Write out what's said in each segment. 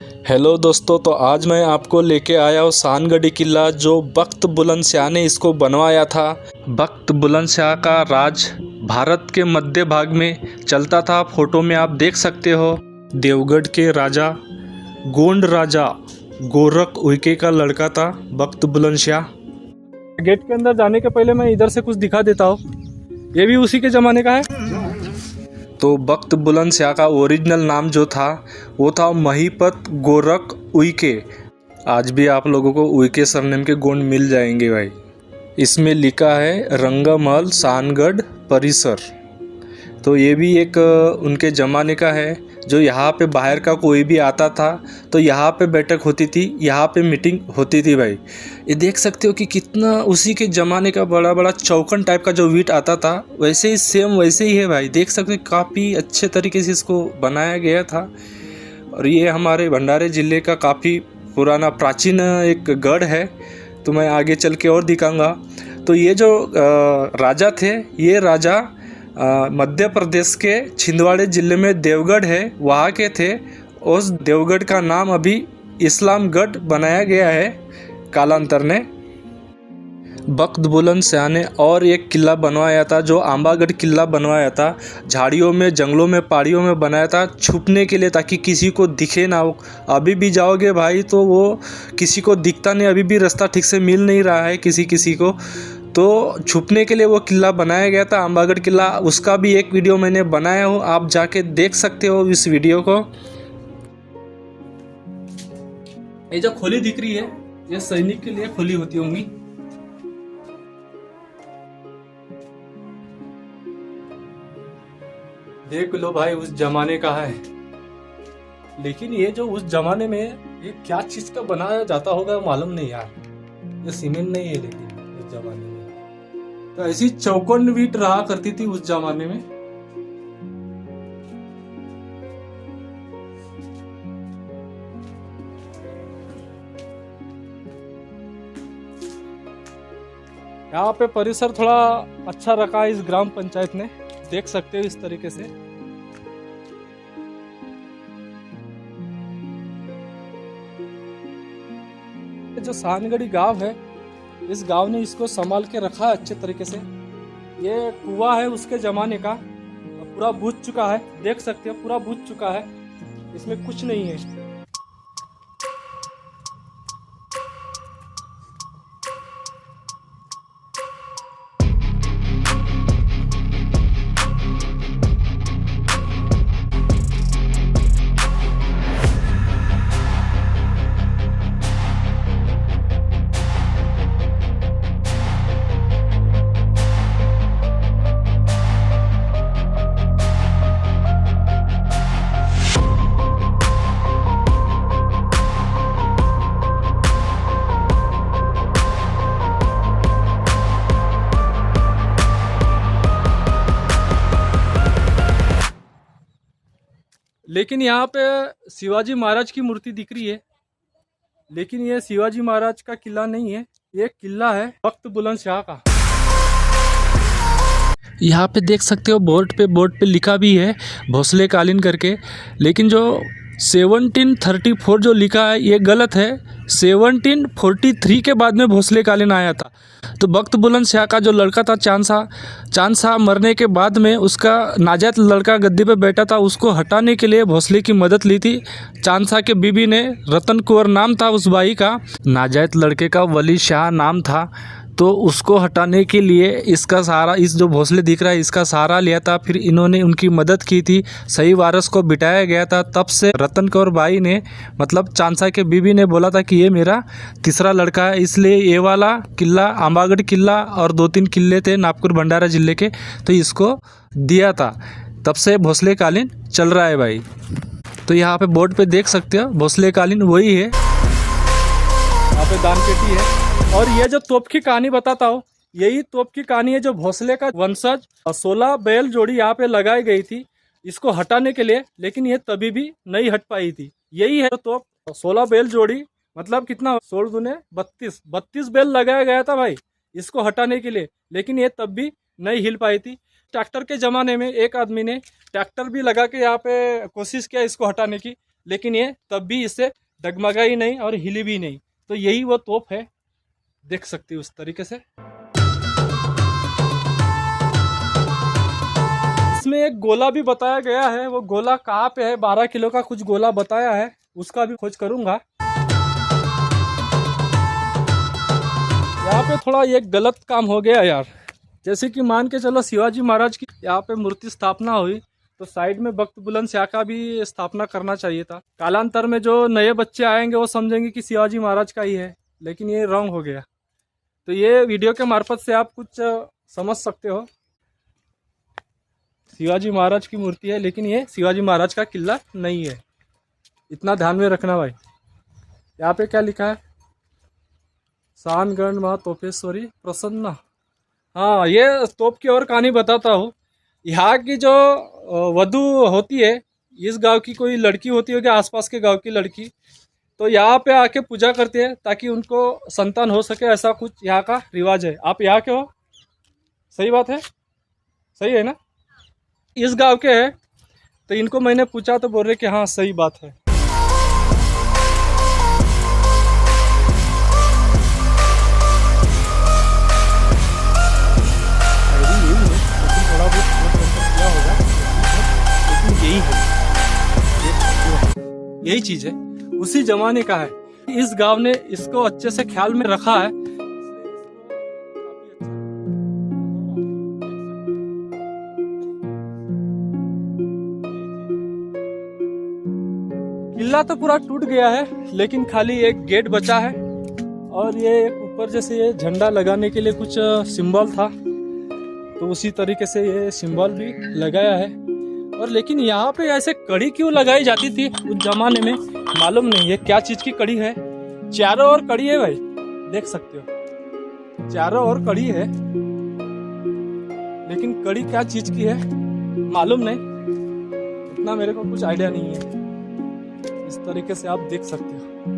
Hello दोस्तों, तो आज मैं आपको लेके आया हूँ शानगढ़ी किला जो बख्त बुलंदशाह ने इसको बनवाया था। बख्त बुलंदशाह का राज भारत के मध्य भाग में चलता था। फोटो में आप देख सकते हो। देवगढ़ के राजा गोंड राजा गोरख उइके का लड़का था बख्त बुलंदशाह। गेट के अंदर जाने के पहले मैं इधर से कुछ दिखा देता हूँ। ये भी उसी के ज़माने का है। तो बख्त बुलंदशाह का ओरिजिनल नाम जो था वो था महीपत गोरख उइके। आज भी आप लोगों को उइके सरनेम के गोंड मिल जाएंगे भाई। इसमें लिखा है रंगमहल शानगढ़ परिसर। तो ये भी एक उनके ज़माने का है। जो यहाँ पे बाहर का कोई भी आता था तो यहाँ पे बैठक होती थी, यहाँ पे मीटिंग होती थी भाई। ये देख सकते हो कि कितना उसी के ज़माने का बड़ा बड़ा चौकन टाइप का जो वीट आता था वैसे ही सेम वैसे ही है भाई। देख सकते हो काफ़ी अच्छे तरीके से इसको बनाया गया था। और ये हमारे भंडारे ज़िले का काफ़ी पुराना प्राचीन एक गढ़ है। तो मैं आगे चल के और दिखाऊंगा। तो ये जो राजा थे, ये राजा मध्य प्रदेश के छिंदवाड़ा ज़िले में देवगढ़ है वहाँ के थे। उस देवगढ़ का नाम अभी इस्लामगढ़ बनाया गया है कालांतर ने। बख्त बुलंदशाह ने और एक किला बनवाया था जो आंबागढ़ किला बनवाया था। झाड़ियों में, जंगलों में, पहाड़ियों में बनाया था छुपने के लिए, ताकि किसी को दिखे ना हो। अभी भी जाओगे भाई तो वो किसी को दिखता नहीं, अभी भी रास्ता ठीक से मिल नहीं रहा है किसी को। तो छुपने के लिए वो किला बनाया गया था आंबागढ़ किला। उसका भी एक वीडियो मैंने बनाया हूँ, आप जाके देख सकते हो इस वीडियो को। ये जो खोली दिख रही है ये सैनिक के लिए खोली होती होंगी। देख लो भाई, उस जमाने का है। लेकिन ये जो उस जमाने में ये क्या चीज का बनाया जाता होगा मालूम नहीं यार। ये सीमेंट नहीं है लेकिन उस जमाने में तो ऐसी चौकोन वीट रहा करती थी उस जमाने में। यहाँ पे परिसर थोड़ा अच्छा रखा है इस ग्राम पंचायत ने, देख सकते हो इस तरीके से। जो शानगढ़ी गांव है, इस गांव ने इसको संभाल के रखा है अच्छे तरीके से। ये कुआं है उसके जमाने का, पूरा बुझ चुका है, देख सकते हो पूरा बुझ चुका है, इसमें कुछ नहीं है। लेकिन यहाँ पे शिवाजी महाराज की मूर्ति दिख रही है, लेकिन ये शिवाजी महाराज का किला नहीं है, ये किला है बख्त बुलंदशाह का। यहाँ पे देख सकते हो बोर्ड पे लिखा भी है भोसले कालीन करके, लेकिन जो 1734 जो लिखा है ये गलत है। 1743 के बाद में भोसले कालीन आया था। तो बख्त बुलंदशाह का जो लड़का था चांद शाह मरने के बाद में उसका नाजायज लड़का गद्दी पे बैठा था, उसको हटाने के लिए भोसले की मदद ली थी चांद शाह के बीबी ने। रतन कुंवर नाम था उस भाई का, नाजायज लड़के का वली शाह नाम था। तो उसको हटाने के लिए इसका सहारा, इस जो भोसले दिख रहा है इसका सहारा लिया था। फिर इन्होंने उनकी मदद की थी, सही वारस को बिठाया गया था। तब से रतन कौर भाई ने, मतलब चांदसा के बीबी ने बोला था कि ये मेरा तीसरा लड़का है, इसलिए ये वाला किला आंबागढ़ किला और 2-3 किले थे नागपुर भंडारा जिले के, तो इसको दिया था। तब से भोसले कालीन चल रहा है भाई। तो यहाँ पे बोर्ड पे देख सकते हो भोसले कालीन वही है। यहाँ पे दान पेटी है। और ये जो तोप की कहानी बताता हूँ, यही तोप की कहानी है जो भोसले का वंशज 16 बैल जोड़ी यहाँ पे लगाई गई थी इसको हटाने के लिए, लेकिन ये तभी भी नहीं हट पाई थी। यही है तोप, 16 बैल जोड़ी, मतलब कितना 16 दूने 32 बैल लगाया गया था भाई इसको हटाने के लिए, लेकिन ये तब भी नहीं हिल पाई थी। ट्रैक्टर के ज़माने में एक आदमी ने ट्रैक्टर भी लगा के यहाँ पे कोशिश किया इसको हटाने की, लेकिन ये तब भी इससे डगमगाई नहीं और हिली भी नहीं। तो यही वो तोप है, देख सकते हो उस तरीके से। इसमें एक गोला भी बताया गया है, वो गोला कहाँ पे है, 12 किलो का कुछ गोला बताया है, उसका भी खोज करूंगा। यहाँ पे थोड़ा ये गलत काम हो गया यार। जैसे कि मान के चलो शिवाजी महाराज की यहाँ पे मूर्ति स्थापना हुई, तो साइड में भक्त बुलंदशाह का भी स्थापना करना चाहिए था। कालांतर में जो नए बच्चे आएंगे वो समझेंगे कि शिवाजी महाराज का ही है, लेकिन ये रॉन्ग हो गया। तो ये वीडियो के मार्फत से आप कुछ समझ सकते हो। शिवाजी महाराज की मूर्ति है, लेकिन ये शिवाजी महाराज का किला नहीं है, इतना ध्यान में रखना भाई। यहाँ पे क्या लिखा है, सानगढ़ माँ तोपेश्वरी प्रसन्ना। हाँ, ये तोप की और कहानी बताता हूँ। यहाँ की जो वधू होती है, इस गांव की कोई लड़की होती है कि आसपास के गांव की लड़की, तो यहाँ पे आके पूजा करती है ताकि उनको संतान हो सके, ऐसा कुछ यहाँ का रिवाज है। आप यहाँ के हो, सही बात है, सही है ना? इस गांव के हैं, तो इनको मैंने पूछा तो बोल रहे कि हाँ सही बात है। यही चीज है, उसी जमाने का है। इस गांव ने इसको अच्छे से ख्याल में रखा है। किला तो पूरा टूट गया है, लेकिन खाली एक गेट बचा है, और ये एक ऊपर जैसे ये झंडा लगाने के लिए कुछ सिंबल था, तो उसी तरीके से ये सिंबल भी लगाया है। और लेकिन यहाँ पे ऐसे कड़ी क्यों लगाई जाती थी उस जमाने में, मालूम नहीं है क्या चीज की कड़ी है। चारों ओर कड़ी है भाई, देख सकते हो, चारों ओर कड़ी है, लेकिन कड़ी क्या चीज की है मालूम नहीं, इतना मेरे को कुछ आइडिया नहीं है। इस तरीके से आप देख सकते हो।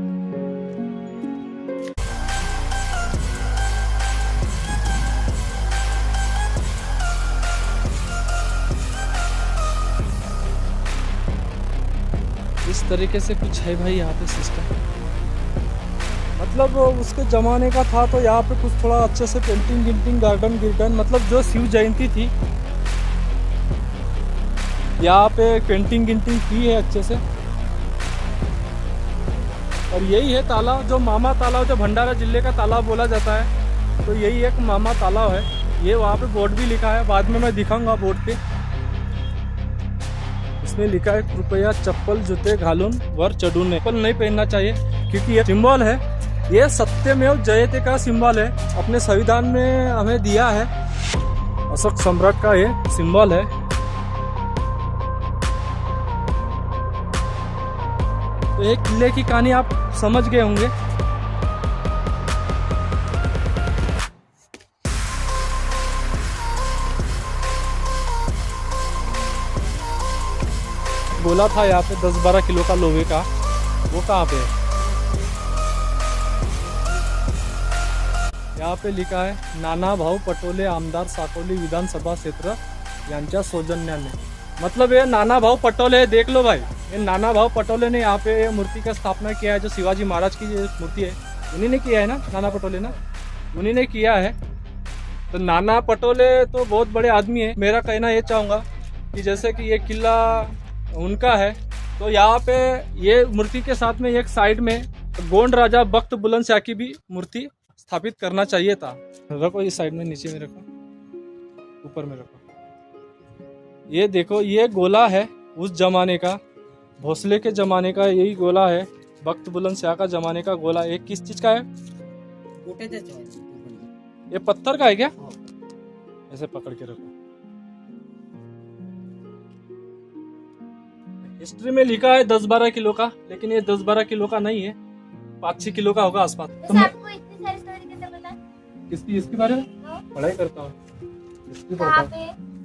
इस तरीके से कुछ है भाई यहाँ पे सिस्टम, मतलब उसके ज़माने का था। तो यहाँ पे कुछ थोड़ा अच्छे से पेंटिंग गिंटिंग गार्डन मतलब जो शिव जयंती थी, यहाँ पे पेंटिंग गिंटिंग की है अच्छे से। और यही है तालाब, जो मामा तालाब, जो भंडारा जिले का तालाब बोला जाता है, तो यही एक मामा तालाब है। ये वहाँ पे बोर्ड भी लिखा है, बाद में मैं दिखाऊंगा बोर्ड पे। इसमें लिखा है कृपया चप्पल जूते घालून वर चढ़ून। चप्पल नहीं पहनना चाहिए, क्योंकि ये सिंबल है, ये सत्यमेव जयते का सिंबल है, अपने संविधान में हमें दिया है। अशोक सम्राट का ये सिंबल है। तो ये किले की कहानी आप समझ गए होंगे। बोला था यहाँ पे 10-12 किलो का लोहे का, वो कहाँ पे है? यहाँ पे लिखा है नाना भाऊ पटोले आमदार साकोली विधानसभा क्षेत्र यांच्या सौजन्याने। मतलब ये नाना भाऊ पटोले, देख लो भाई, ये नाना भाऊ पटोले ने यहाँ पे मूर्ति का स्थापना किया है। जो शिवाजी महाराज की जो मूर्ति है, उन्हीं ने किया है ना, नाना पटोले ना, उन्हीं ने किया है। तो नाना पटोले तो बहुत बड़े आदमी है। मेरा कहना ये चाहूँगा कि जैसे कि ये किला उनका है, तो यहाँ पे ये मूर्ति के साथ में एक साइड में गोंड राजा बख्त बुलंदशाह की भी मूर्ति स्थापित करना चाहिए था। रखो इस साइड में, नीचे में रखो, ऊपर में रखो। ये देखो, ये गोला है उस जमाने का, भोसले के जमाने का यही गोला है, बख्त बुलंदशाह का जमाने का गोला। ये किस चीज का है? ये पत्थर का है क्या? ऐसे पकड़ के रखो। हिस्ट्री में लिखा है 10-12 किलो का, लेकिन ये 10-12 किलो का नहीं है, 5-6 किलो का होगा आसपास। तो आपको इतनी सारी स्टोरी कैसे पता? किसकी? इसके बारे में पढ़ाई करता हूँ, इसकी पढ़ता हूँ।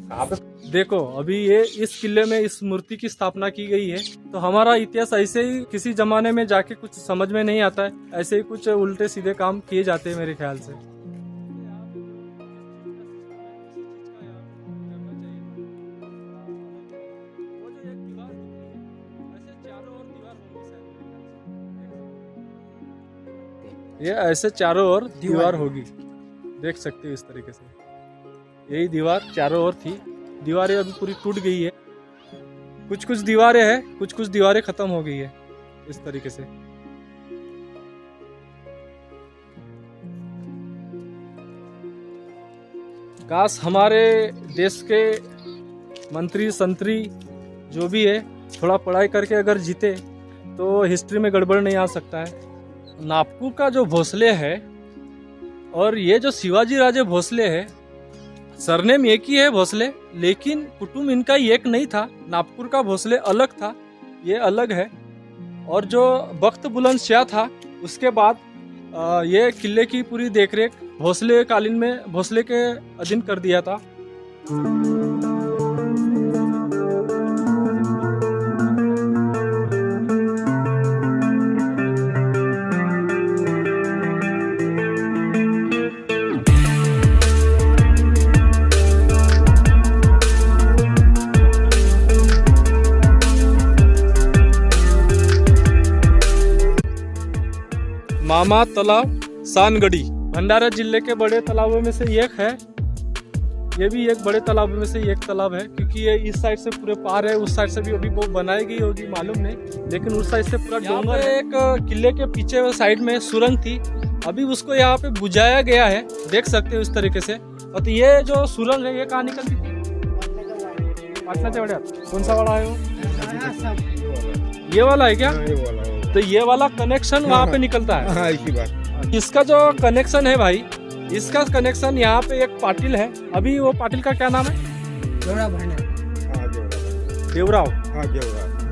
कहाँ पे? देखो, अभी ये इस किले में इस मूर्ति की स्थापना की गई है। तो हमारा इतिहास ऐसे ही किसी जमाने में जाके कुछ समझ में नहीं आता है, ऐसे ही कुछ उल्टे सीधे काम किए जाते हैं मेरे ख्याल से। ये ऐसे चारों ओर दीवार होगी, देख सकते हो इस तरीके से। यही दीवार चारों ओर थी। दीवारें अभी पूरी टूट गई है, कुछ कुछ दीवारें हैं, कुछ कुछ दीवारें खत्म हो गई है इस तरीके से। काश हमारे देश के मंत्री संतरी जो भी है थोड़ा पढ़ाई करके अगर जीते तो हिस्ट्री में गड़बड़ नहीं आ सकता है। नागपुर का जो भोसले है और ये जो शिवाजी राजे भोसले है, सरनेम एक ही है भोसले, लेकिन कुटुंब इनका एक नहीं था। नागपुर का भोसले अलग था, ये अलग है। और जो बख्त बुलंद शाह था उसके बाद ये किले की पूरी देखरेख भोसले कालीन में भोसले के अधीन कर दिया था। मामा तालाब सानगढ़ी भंडारा जिले के बड़े तालाबों में से एक है। ये भी एक बड़े तालाबों में से एक तालाब है, क्योंकि ये इस साइड से पूरे पार है, उस साइड से भी अभी वो बनाई गई होगी मालूम नहीं, लेकिन उस साइड से पूरा डोंगर है। एक किले के पीछे साइड में सुरंग थी, अभी उसको यहाँ पे बुझाया गया है, देख सकते हो इस तरीके से। और ये जो सुरंग है ये कहाँ निकलती थी? पाटना चौड़िया। कौन सा वाला है वो? ये वाला है क्या? तो ये वाला कनेक्शन वहाँ पे निकलता है। हाँ, इसी बात। इसका जो कनेक्शन है भाई, इसका कनेक्शन यहाँ पे एक पाटिल है, अभी वो पाटिल का क्या नाम है?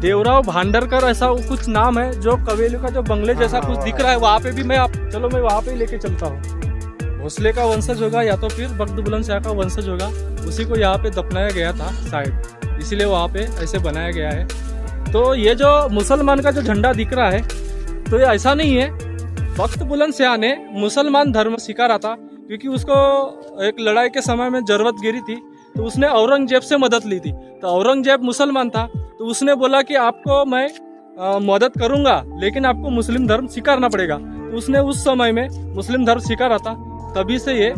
देवराव भांडरकर ऐसा कुछ नाम है। जो कवेली का जो बंगले जैसा कुछ दिख रहा है वहाँ पे भी मैं चलो मैं वहाँ पे लेके चलता हूँ। भोसले का वंशज होगा या तो फिर बख्त बुलंद शाह का वंशज होगा, उसी को यहाँ पे दफनाया गया था शायद, इसीलिए वहाँ पे ऐसे बनाया गया है। तो ये जो मुसलमान का जो झंडा दिख रहा है तो ये ऐसा नहीं है। बख्त बुलंद शाह ने मुसलमान धर्म स्वीकारा था, क्योंकि उसको एक लड़ाई के समय में जरूरत गिरी थी तो उसने औरंगजेब से मदद ली थी। तो औरंगजेब मुसलमान था तो उसने बोला कि आपको मैं मदद करूंगा, लेकिन आपको मुस्लिम धर्म स्वीकारना पड़ेगा। तो उसने उस समय में मुस्लिम धर्म स्वीकारा था, तभी से ये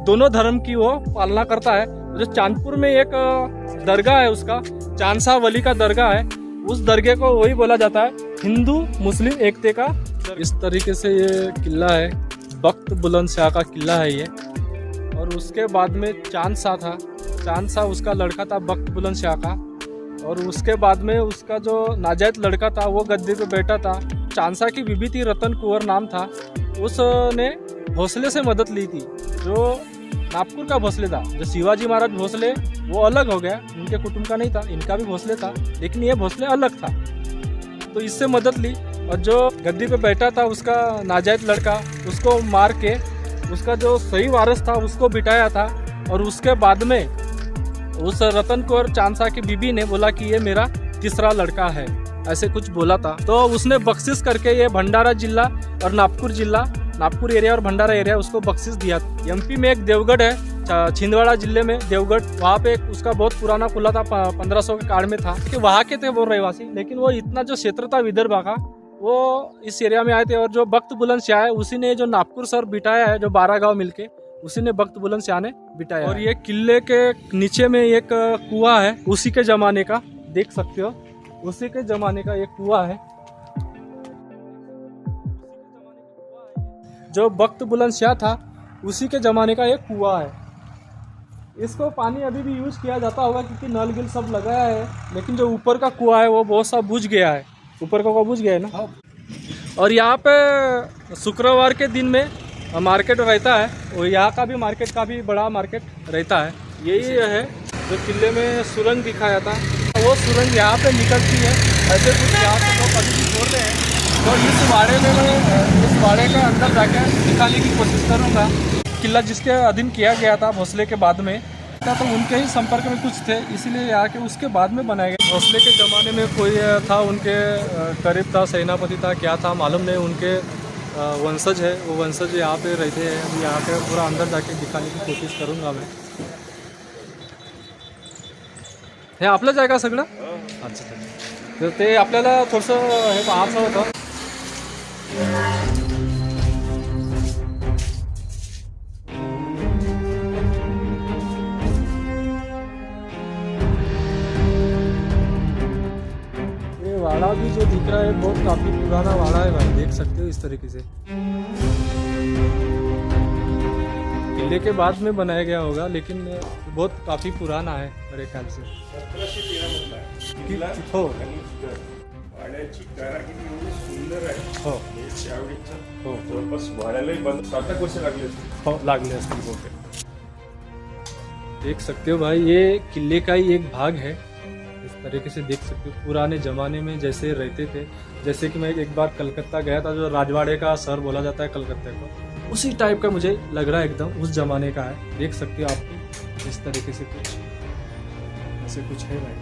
दोनों धर्म की वो पालना करता है। जो चांदपुर में एक दरगाह है, उसका चांदशाह वली का दरगाह है, उस दरगाह को वही बोला जाता है हिंदू मुस्लिम एकते का। इस तरीके से ये किला है, बख्त बुलंद शाह का किला है ये। और उसके बाद में चांद शाह था, चांद शाह उसका लड़का था बख्त बुलंद शाह का। और उसके बाद में उसका जो नाजायज लड़का था वो गद्दी पे बैठा था। चांद शाह की बीबी थी, रतन कुंवर नाम था, उसने भोसले से मदद ली थी, जो नागपुर का भोसले था। जो शिवाजी महाराज भोसले वो अलग हो गया, उनके कुटुंब का नहीं था, इनका भी भोसले था, लेकिन ये भोसले अलग था, तो इससे मदद ली। और जो गद्दी पे बैठा था उसका नाजायज लड़का, उसको मार के उसका जो सही वारिस था उसको बिठाया था। और उसके बाद में उस रतन कौर चांद शाह की बीबी ने बोला कि ये मेरा तीसरा लड़का है, ऐसे कुछ बोला था। तो उसने बख्शिश करके ये भंडारा जिला और नागपुर जिला, नागपुर एरिया और भंडारा एरिया उसको बख्शिश दिया। एमपी में एक देवगढ़ है, छिंदवाड़ा जिले में देवगढ़, वहाँ पे उसका बहुत पुराना किला था, 1500 के काल में था, कि वहाँ के थे वो रहवासी। लेकिन वो इतना जो क्षेत्र था विदर्भ का, वो इस एरिया में आए थे। और जो बख्त बुलंद शाह है उसी ने जो नागपुर शहर बिठाया है, जो 12 गांव मिलके, उसी ने बख्त बुलंद शाह ने बिठाया। और ये किले के नीचे में एक कुआं है, उसी के जमाने का, देख सकते हो, उसी के जमाने का एक कुआं है। जो बख्त बुलंद शाह था उसी के ज़माने का एक कुआं है। इसको पानी अभी भी यूज़ किया जाता होगा, क्योंकि नल गिल सब लगाया है, लेकिन जो ऊपर का कुआं है वो बहुत सा बुझ गया है, ऊपर का कुआं बुझ गया है ना। और यहाँ पे शुक्रवार के दिन में मार्केट रहता है, और यहाँ का भी मार्केट काफ़ी बड़ा मार्केट रहता है। यही है जो किले में सुरंग दिखाया था, वो सुरंग यहाँ पे निकलती है, ऐसे कुछ यहाँ से लोग अभी भी छोड़ रहे हैं। तो इस बाड़े में मैं इस बाड़े का अंदर जाकर दिखाने की कोशिश करूँगा। किला जिसके अधीन किया गया था भोसले के बाद में, तो उनके ही संपर्क में कुछ थे, इसीलिए यहाँ के उसके बाद में बनाया गया। भोसले के ज़माने में कोई था, उनके करीब था, सेनापति था, क्या था मालूम नहीं, उनके वंशज है, वो वंशज यहाँ पे रहते हैं। अभी यहाँ पे पूरा अंदर जाके दिखाने की कोशिश करूँगा मैं। हे आपलंच आहे का सगळं? अच्छा, तर ते आपल्याला थोडंसं हे पाहायचं होतं। जो दिख रहा है बहुत काफी पुराना वाड़ा है भाई, देख सकते हो इस तरीके से। किले के बाद में बनाया गया होगा, लेकिन बहुत काफी पुराना है मेरे ख्याल से। 1713 मधला आहे. किल्ला हो आणि वाड्याची कारागिरी एवढी सुंदर आहे. हो हे त्यावेळीचं हो जवळपास वाड्यालाही 7 वर्ष लागली असतील. हो लागले असतील बहुतेक। देख सकते हो भाई, ये किले का ही एक भाग है। इस तरीके से देख सकते हो पुराने ज़माने में जैसे रहते थे। जैसे कि मैं एक बार कलकत्ता गया था, जो राजवाड़े का शहर बोला जाता है कलकत्ते को, उसी टाइप का मुझे लग रहा है, एकदम उस ज़माने का है। देख सकते हो आप इस तरीके से कुछ ऐसे कुछ है भाई।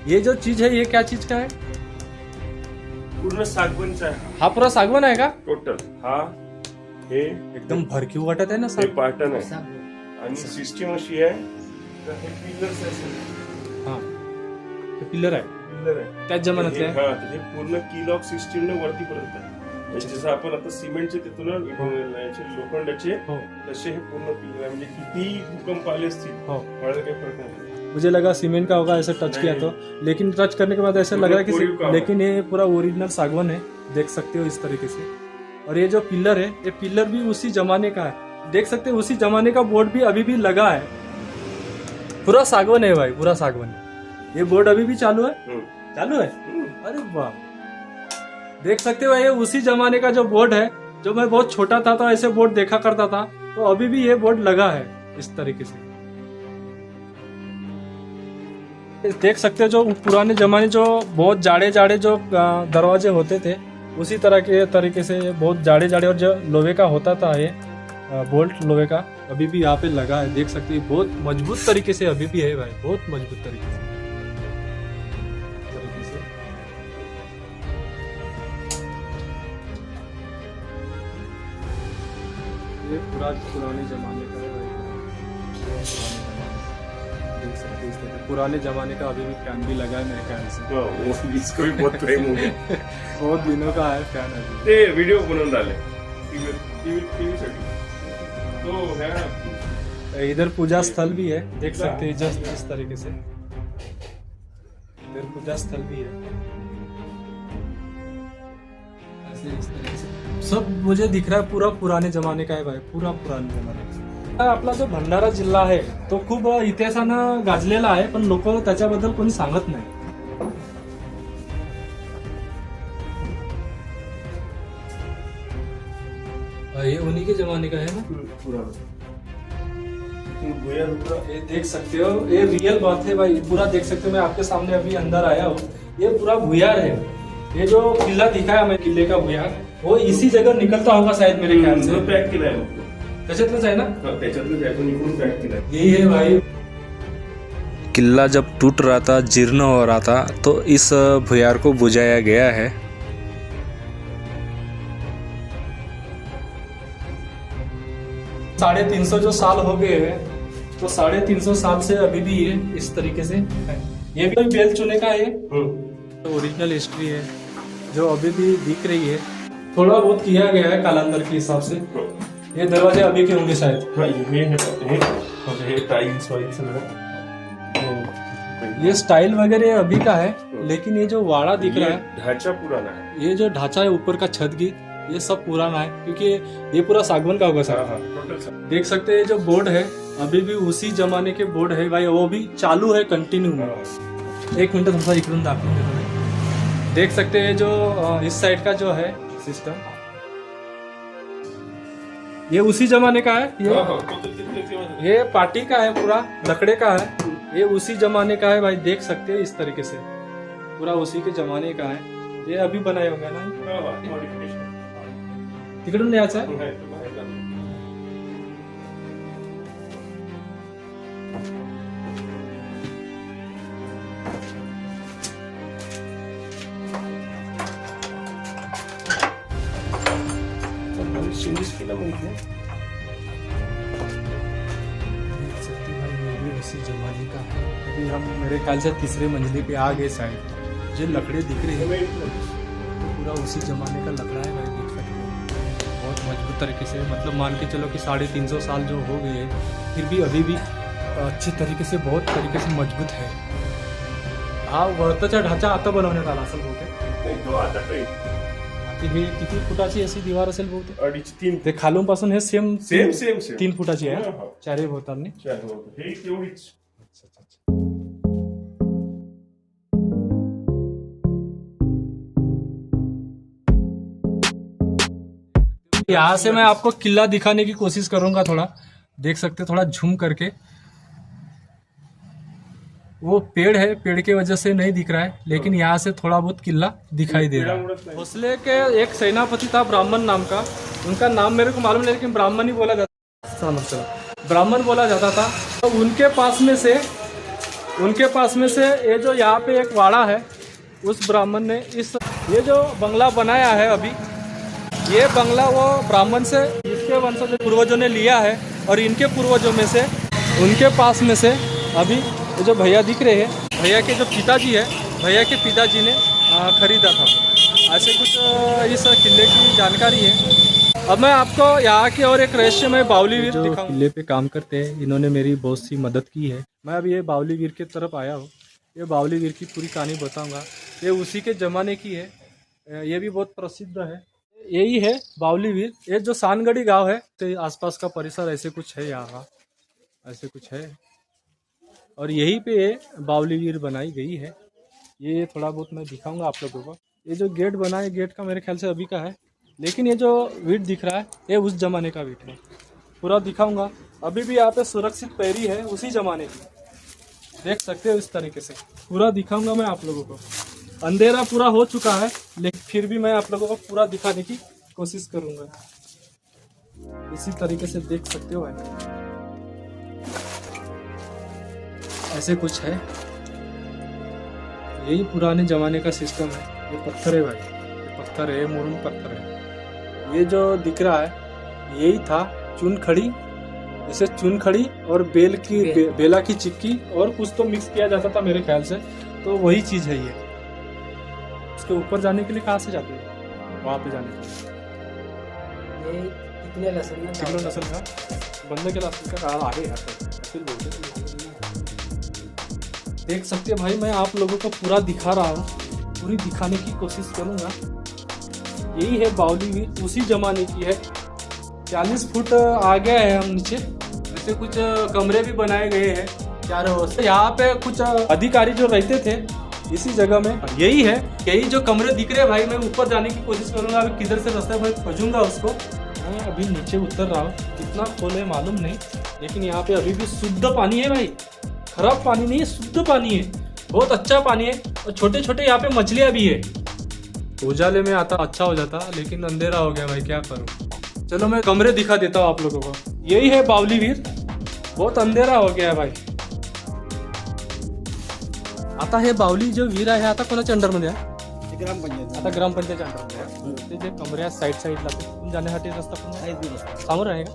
ये जो चीज़ है ये क्या चीज़ का है? पूर्ण सागवनचा आहे हा पूरा सागवान आहे का? टोटल. हा हे एकदम भरकीव वाटत आहे ना हे साग? पाटण आहे आणि सिस्टीम अशी आहे तर हे पिलर्स आहे. हा हे पिलर आहे पिलर आहे त्याच जमान्यातले आहे? हा, तर हे पूर्ण की लॉक सिस्टीम ने वरती पर्यंत आहे. म्हणजे जसं आपण आता सिमेंटचे तिथून लोखंडाचे हो तसे हे पूर्ण पिलर आहे. म्हणजे किती भूकंप आले असतील हो। मला काही फरक नाही. मुझे लगा सीमेंट का होगा, ऐसे टच किया तो, लेकिन टच करने के बाद ऐसा लग रहा है कोरीव कि काम है। लेकिन ये पूरा ओरिजिनल सागवान है, देख सकते हो इस तरीके से। और ये जो पिलर है, ये पिलर भी उसी जमाने का है, देख सकते हो उसी जमाने का बोर्ड भी अभी भी लगा है। पूरा सागवान है भाई, पूरा सागवान। ये बोर्ड अभी भी चालू है? चालू है? अरे वाह, देख सकते हो ये उसी जमाने का जो बोर्ड है। जो मैं बहुत छोटा था तो ऐसे बोर्ड देखा करता था, तो अभी भी ये बोर्ड लगा है इस तरीके से। देख सकते हो जो पुराने जमाने जो बहुत जाड़े जाड़े जो दरवाजे होते थे, उसी तरह के तरीके से बहुत जाड़े जाड़े और जो लोहे का होता था ये बोल्ट लोहे का, अभी भी यहाँ पे लगा है। देख सकते हो बहुत मजबूत तरीके से अभी भी है भाई, बहुत मजबूत तरीके से। ये पूरा पुराने जमाने का है भाई, पुराने जमाने का। देख सकते हो इस तरह पुराने जमाने का अभी भी फैन भी लगा है मेरे ख्याल से। हो, इसको भी बहुत प्रेम हो गया. बहुत दिनों का है फैन अभी। ते व्हिडिओ बनवून आले टीव्ही साठी. तो है इधर पूजा स्थल भी है, देख सकते हैं जस्ट इस तरीके से। इधर पूजा स्थल भी है, ऐसे इस तरीके से सब मुझे दिख रहा है पूरा पुराने जमाने का है भाई, पूरा पुराने जमाने का। आपला जो भंडारा जिल्हा आहे तो खूप इतिहासानं गाजलेला आहे, पण लोक त्याच्याबद्दल कोणी सांगत नाही। ये उन्हीं के जमाने का है ना पूरा भुया रुपया. ये देख सकते हो, ये रियल बात है भाई, पूरा देख सकते हो। मैं आपके सामने अभी अंदर आया हूँ, ये पूरा भुयार है। ये जो किला दिखा है हमें किले का भुयार, वो इसी जगह निकलता होगा शायद मेरे ख्याल से। पॅक केलाय मग त्याच्यातलंच आहे ना? त्याच्यातलं इकडून इकडून पॅक केलाय. यही है भाई। किला जब टूट रहा था, जीर्ण हो रहा था, तो इस भुयार को बुझाया गया है। 350 जो साल हो गए हैं, तो 350 साल से अभी भी ये इस तरीके से है। ये भी बेल चुने का है, ओरिजिनल हिस्ट्री है जो अभी भी दिख रही है। थोड़ा बहुत किया गया है कालांतर के हिसाब से। ये दरवाजे अभी के होंगे शायद। हे टाइल्स वाइल्स सगळं. ये स्टाइल वगैरह अभी का है, लेकिन ये जो वाड़ा दिख रहा है, ढांचा पुराना है. ये जो ढांचा है ऊपर का छत की, ये सब पुराना है, क्योंकि ये पूरा सागवान का होगा सर। टोटल देख सकते हैं जो बोर्ड है अभी भी उसी जमाने के बोर्ड है भाई, वो भी चालू है कंटिन्यू में। एक मिनट थोड़ा इकडून दाखवून देतो मैं। देख सकते हैं जो इस साइड का जो है सिस्टम, ये उसी जमाने का है। ये पार्टी का है, पूरा लकड़े का है, ये उसी जमाने का है भाई। देख सकते हैं इस तरीके से पूरा उसी के जमाने का है। ये अभी बनाए होंगे ना, तिकडून यायचं आहे। उसी जमाने का है। अभी हम मेरे ख्याल से तीसरे मंजिले पे आ गए साइड। जो लकड़े दिख रहे हैं तो पूरा उसी जमाने का लकड़ा है भाई, देख सकते हो बहुत मजबूत तरीके से। मतलब मान के चलो कि 350 साल जो हो गए हैं, फिर भी अभी भी अच्छी तरीके से बहुत तरीके से मजबूत है. हा वरचा ढाचा आता बनवण्यात आला असेल बहुतेक. नाही, तो आता काही ती हे किती फुटाची अशी दिवार असेल बहुतेक. 2.5-3 ते खालून पासून हे सेम सेम 3 फुटाची आहे. हा, हा. चारही भोवतालनी. हे तेवढीच. यहाँ से मैं आपको किला दिखाने की कोशिश करूंगा. थोड़ा देख सकते, थोड़ा झूम करके. वो पेड़ है, पेड़ की वजह से नहीं दिख रहा है, लेकिन यहाँ से थोड़ा बहुत किला दिखाई दे रहा है. भोसले के एक सेनापति था ब्राह्मण नाम का. उनका नाम मेरे को मालूम नहीं, लेकिन ब्राह्मण ही बोला जाता, ब्राह्मण बोला जाता था. तो उनके पास में से ये जो यहाँ पे एक वाड़ा है, उस ब्राह्मण ने ये जो बंगला बनाया है अभी, ये बंगला वो ब्राह्मण से इसके वंशज पूर्वजों ने लिया है. और इनके पूर्वजों में से उनके पास में से अभी ये जो भैया दिख रहे हैं, भैया के जो पिताजी है, भैया के पिताजी ने खरीदा था. ऐसे कुछ इस किले की जानकारी है. अब मैं आपको यहाँ की और एक रहस्यमय बावली वीर दिखाऊं. किले पे काम करते हैं, इन्होंने मेरी बहुत सी मदद की है. मैं अभी ये बावली वीर की तरफ आया हूँ. ये बावली वीर की पूरी कहानी बताऊँगा. ये उसी के ज़माने की है. ये भी बहुत प्रसिद्ध है. यही है बावली वीर. ये जो सानगढ़ी गांव है, तो आसपास का परिसर ऐसे कुछ है यहाँ का, ऐसे कुछ है. और यहीं पे बावली वीर बनाई गई है. ये थोड़ा बहुत मैं दिखाऊंगा आप लोगों को. ये जो गेट बना है, गेट का मेरे ख्याल से अभी का है, लेकिन ये जो वीट दिख रहा है, ये उस जमाने का वीट है. पूरा दिखाऊंगा. अभी भी यहाँ पे सुरक्षित पैरी है उसी जमाने की, देख सकते हो. इस तरीके से पूरा दिखाऊंगा मैं आप लोगों को. अंधेरा पूरा हो चुका है, लेकिन फिर भी मैं आप लोगों को पूरा दिखाने की कोशिश करूंगा. इसी तरीके से देख सकते हो भाई, ऐसे कुछ है. यही पुराने जमाने का सिस्टम है. ये पत्थर है भाई, ये पत्थर है, मुरुम पत्थर है. ये जो दिख रहा है, यही था चुनखड़ी. इसे चुनखड़ी और बेला की चिक्की और कुछ तो मिक्स किया जाता था मेरे ख्याल से. तो वही चीज़ है ये. उसके ऊपर जाने के लिए कहाँ से जाते हैं? वहाँ पे जाने के लिए कितने नस्ल का बंदे के नस्ल का आगे फिर बोलते. देख सकते हैं भाई, मैं आप लोगों को पूरा दिखा रहा हूँ, पूरी दिखाने की कोशिश करूँगा. यही है बावली वीर, उसी जमाने की है. 40 फुट आ गया है हम नीचे. ऐसे कुछ कमरे भी बनाए गए हैं चारों ओर से. यहाँ पे कुछ अधिकारी जो रहते थे इसी जगह में. यही है, यही जो कमरे दिख रहे हैं भाई. मैं ऊपर जाने की कोशिश करूंगा. अभी किधर से रास्ते में खोजूंगा उसको. मैं अभी नीचे उतर रहा हूँ. कितना खोल है मालूम नहीं, लेकिन यहाँ पे अभी भी शुद्ध पानी है भाई. खराब पानी नहीं है, शुद्ध पानी है. बहुत अच्छा पानी है. और छोटे छोटे यहाँ पे मछलियाँ भी है. उजाले में आता अच्छा हो जाता, लेकिन अंधेरा हो गया भाई, क्या करूँ. चलो मैं कमरे दिखा देता हूँ आप लोगों को. यही है बावली वीर. बहुत अंधेरा हो गया है भाई. आता हे बावली जो वीर आहे, आता कोणाच्या अंडरमध्ये आहे? आता ग्रामपंचायतच्या अंडरमध्ये आहे. ते जे कमरे आहेत साईड साईडला, तिथून जाण्यासाठी रस्ता पण समोर आहे का?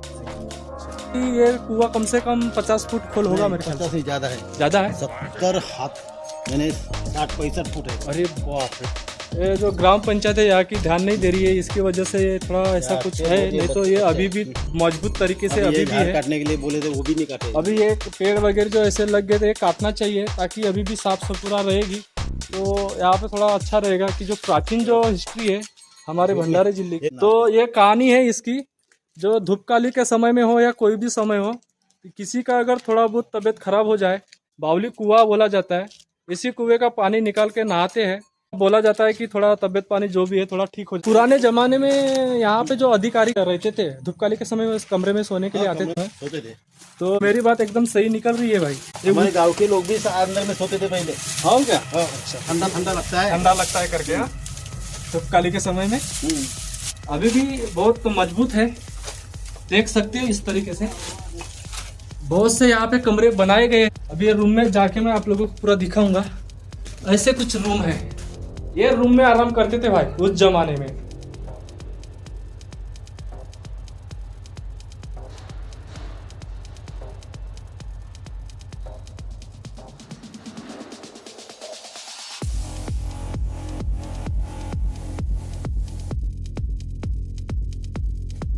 ये कुआं कम से कम 50 फुट खोल होगा मेरे ख्याल से. ज्यादा है, ज़्यादा है. 70 हाथ यानी 60-65 फुट है. अरे बाप रे. ये जो ग्राम पंचायत है यहाँ की ध्यान नहीं दे रही है, इसकी वजह से ये थोड़ा ऐसा कुछ है. नहीं तो ये अभी भी मजबूत तरीके से अभी भी है. काटने के लिए बोले थे, वो भी नहीं काटे. अभी ये पेड़ वगैरह जो ऐसे लग गए थे, काटना चाहिए ताकि अभी भी साफ सुथरा रहेगी. तो यहाँ पे थोड़ा अच्छा रहेगा कि जो प्राचीन जो हिस्ट्री है हमारे भंडारी जिले की, तो ये कहानी है इसकी. जो धूपकाली के समय में हो या कोई भी समय हो, किसी का अगर थोड़ा बहुत तबीयत खराब हो जाए, बावली कुआं बोला जाता है. इसी कुएं का पानी निकाल के नहाते हैं. बोला जाता है कि थोड़ा तबीयत पानी जो भी है थोड़ा ठीक हो. पुराने जमाने में यहाँ पे जो अधिकारी रहते थे, धूपकाली के समय में इस कमरे में सोने के लिए आते थे. सोते थे. तो मेरी बात एकदम सही निकल रही है भाई. हमारे गांव के लोग भी अंदर में सोते थे पहले. हाँ क्या? ठंडा ठंडा लगता है. ठंडा लगता है करके. हाँ, धूपकाली के समय में. अभी भी बहुत मजबूत है, देख सकते हो. इस तरीके से बहुत से यहाँ पे कमरे बनाए गए. अभी ये रूम में जाके मैं आप लोगों को पूरा दिखाऊंगा. ऐसे कुछ रूम है. ये रूम में आराम करते थे भाई उस जमाने में.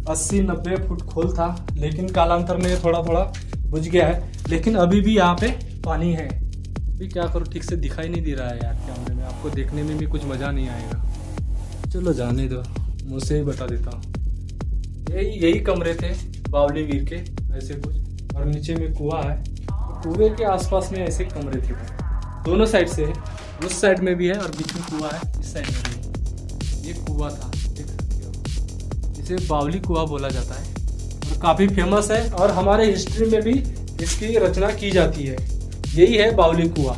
अस्सी 90 फुट खोल था, लेकिन कालांतर में थोड़ा थोड़ा बुझ गया है, लेकिन अभी भी यहाँ पे पानी है। अभी क्या करूँ, ठीक से दिखाई नहीं दे रहा है यार कैमरे में, आपको देखने में भी कुछ मज़ा नहीं आएगा। चलो जाने दो, मुझसे ही बता देता हूँ। यही कमरे थे बावली वीर के, ऐसे कुछ, और नीचे में कुआं है। कुएं के आसपास में ऐसे कमरे थे, दोनों साइड से है, उस साइड में भी है और बीच में कुआं है, इस साइड में भी है। ये कुआं था, देख सकते हो, इसे बावली कुआं बोला जाता है और काफ़ी फेमस है और हमारे हिस्ट्री में भी इसकी रचना की जाती है। यही है बावली कुआं।